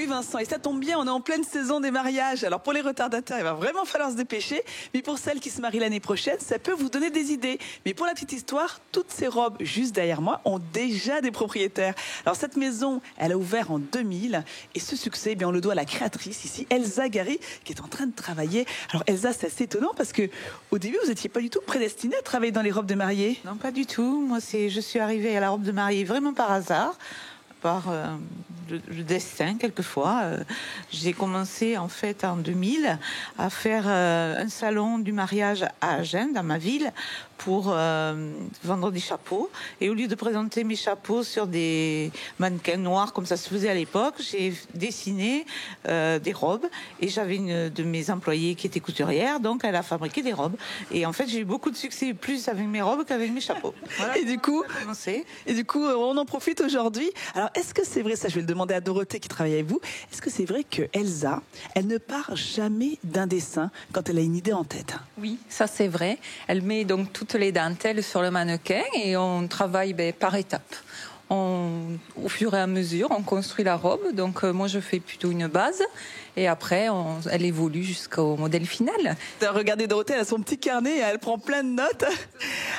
Oui Vincent, et ça tombe bien, on est en pleine saison des mariages. Alors pour les retardataires, il va vraiment falloir se dépêcher. Mais pour celles qui se marient l'année prochaine, ça peut vous donner des idées. Mais pour la petite histoire, toutes ces robes juste derrière moi ont déjà des propriétaires. Alors cette maison, elle a ouvert en 2000. Et ce succès, eh bien, on le doit à la créatrice ici, Elsa Gary, qui est en train de travailler. Alors Elsa, c'est assez étonnant parce que au début, vous n'étiez pas du tout prédestinée à travailler dans les robes de mariée. Non, pas du tout. Moi, je suis arrivée à la robe de mariée vraiment par hasard, par le destin quelquefois. J'ai commencé en fait en 2000 à faire un salon du mariage à Agen, dans ma ville, pour vendre des chapeaux. Et au lieu de présenter mes chapeaux sur des mannequins noirs comme ça se faisait à l'époque, j'ai dessiné des robes. Et j'avais une de mes employées qui était couturière, donc elle a fabriqué des robes. Et en fait, j'ai eu beaucoup de succès, plus avec mes robes qu'avec mes chapeaux. Voilà. Et du coup, on en profite aujourd'hui. Alors, est-ce que c'est vrai, ça je vais le demander à Dorothée qui travaille avec vous, est-ce que c'est vrai que Elsa, elle ne part jamais d'un dessin quand elle a une idée en tête? Oui, ça c'est vrai. Elle met donc toutes les dentelles sur le mannequin et on travaille par étapes. Au fur et à mesure, on construit la robe. Donc moi, je fais plutôt une base et après, elle évolue jusqu'au modèle final. Regardez Dorothée, elle a son petit carnet et elle prend plein de notes.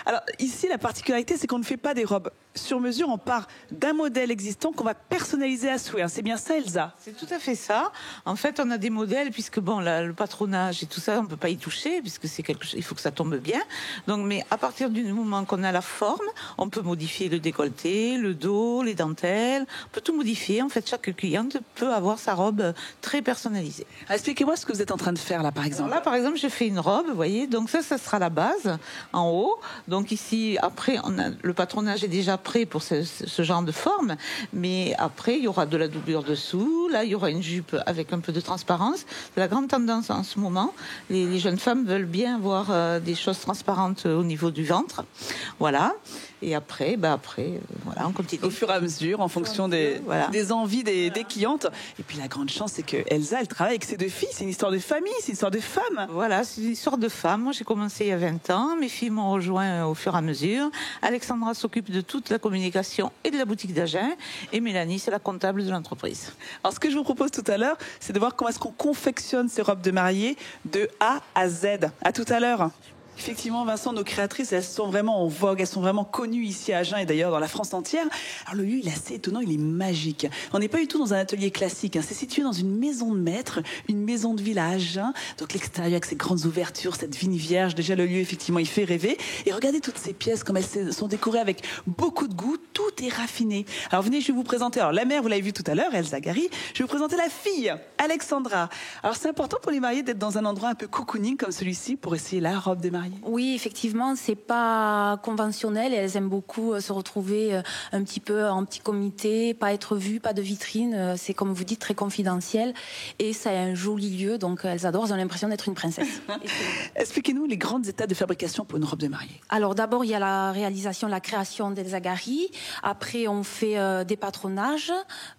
Alors ici, la particularité, c'est qu'on ne fait pas des robes sur mesure. On part d'un modèle existant qu'on va personnaliser à souhait. C'est bien ça, Elsa? C'est tout à fait ça. En fait, on a des modèles puisque bon, le patronage et tout ça, on peut pas y toucher puisque c'est quelque chose. Il faut que ça tombe bien. Donc, mais à partir du moment qu'on a la forme, on peut modifier le décolleté, le dos, les dentelles. On peut tout modifier. En fait, chaque cliente peut avoir sa robe très personnalisée. Expliquez-moi ce que vous êtes en train de faire là, par exemple. Alors là, par exemple, je fais une robe, vous voyez. Donc ça sera la base en haut. Donc ici, après, le patronage est déjà prêt pour ce genre de forme, mais après il y aura de la doublure dessous. Là, il y aura une jupe avec un peu de transparence. C'est la grande tendance en ce moment. Les jeunes femmes veulent bien avoir des choses transparentes au niveau du ventre. Voilà. Et après, voilà, on continue. Au fur et à mesure, en fonction des envies des clientes. Et puis la grande chance, c'est que Elsa, elle travaille avec ses deux filles. C'est une histoire de famille, c'est une histoire de femmes. Voilà, c'est une histoire de femmes. Moi, j'ai commencé il y a 20 ans. Mes filles m'ont rejoint au fur et à mesure. Alexandra s'occupe de toute la communication et de la boutique d'Agen. Et Mélanie, c'est la comptable de l'entreprise. Alors, ce que je vous propose tout à l'heure, c'est de voir comment est-ce qu'on confectionne ces robes de mariée de A à Z. À tout à l'heure. Effectivement, Vincent, nos créatrices, elles sont vraiment en vogue, elles sont vraiment connues ici à Agen et d'ailleurs dans la France entière. Alors le lieu, il est assez étonnant, il est magique. On n'est pas du tout dans un atelier classique, c'est situé dans une maison de maître, une maison de ville à Agen. Donc l'extérieur avec ses grandes ouvertures, cette vigne vierge, déjà le lieu, effectivement, il fait rêver. Et regardez toutes ces pièces, comme elles sont décorées avec beaucoup de goût, tout est raffiné. Alors venez, je vais vous présenter, alors la mère, vous l'avez vu tout à l'heure, Elsa Gary, je vais vous présenter la fille, Alexandra. Alors c'est important pour les mariés d'être dans un endroit un peu cocooning comme celui-ci pour essayer la robe des mariés. Oui, effectivement, c'est pas conventionnel et elles aiment beaucoup se retrouver un petit peu en petit comité, pas être vues, pas de vitrine. C'est comme vous dites très confidentiel et ça a un joli lieu, donc elles adorent, elles ont l'impression d'être une princesse. Expliquez-nous les grandes étapes de fabrication pour une robe de mariée. Alors d'abord, il y a la réalisation, la création d'Elsa Gary. Après, on fait des patronages,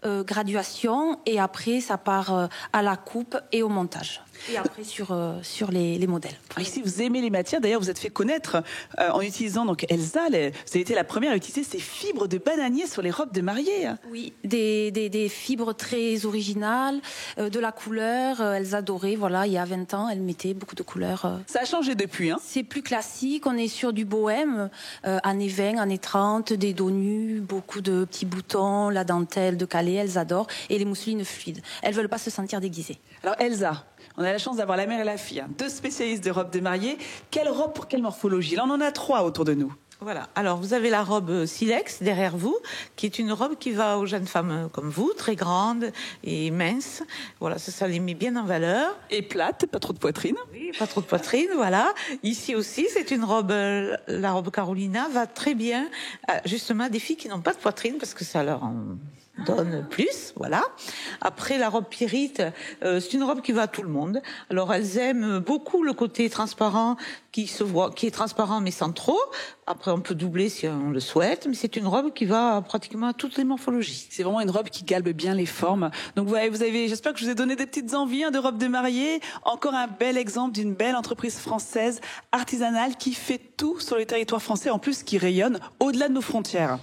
graduation et après, ça part à la coupe et au montage. Et après sur les modèles. Alors ici, vous aimez les matières. D'ailleurs, vous êtes fait connaître en utilisant donc Elsa. Vous avez été la première à utiliser ces fibres de bananier sur les robes de mariée. Oui, des fibres très originales, de la couleur. Elles adoraient. Voilà, il y a 20 ans, elles mettaient beaucoup de couleurs. Ça a changé depuis, hein? C'est plus classique. On est sur du bohème, années 20, années 30, des dos nus, beaucoup de petits boutons, la dentelle de Calais. Elles adorent et les mousselines fluides. Elles veulent pas se sentir déguisées. Alors Elsa. On a la chance d'avoir la mère et la fille, deux spécialistes de robes de mariée. Quelle robe pour quelle morphologie? Là, on en a trois autour de nous. Voilà. Alors, vous avez la robe silex derrière vous, qui est une robe qui va aux jeunes femmes comme vous, très grande et mince. Voilà, ça les met bien en valeur. Et plate, pas trop de poitrine. Oui, pas trop de poitrine, voilà. Ici aussi, c'est une robe, la robe Carolina va très bien, justement, à des filles qui n'ont pas de poitrine, parce que ça leur donne plus, voilà. Après, la robe Pyrite, c'est une robe qui va à tout le monde. Alors, elles aiment beaucoup le côté transparent qui se voit, qui est transparent mais sans trop. Après, on peut doubler si on le souhaite, mais c'est une robe qui va pratiquement à toutes les morphologies. C'est vraiment une robe qui galbe bien les formes. Donc, vous avez, j'espère que je vous ai donné des petites envies de robes de mariée. Encore un bel exemple d'une belle entreprise française artisanale qui fait tout sur le territoire français, en plus qui rayonne au-delà de nos frontières.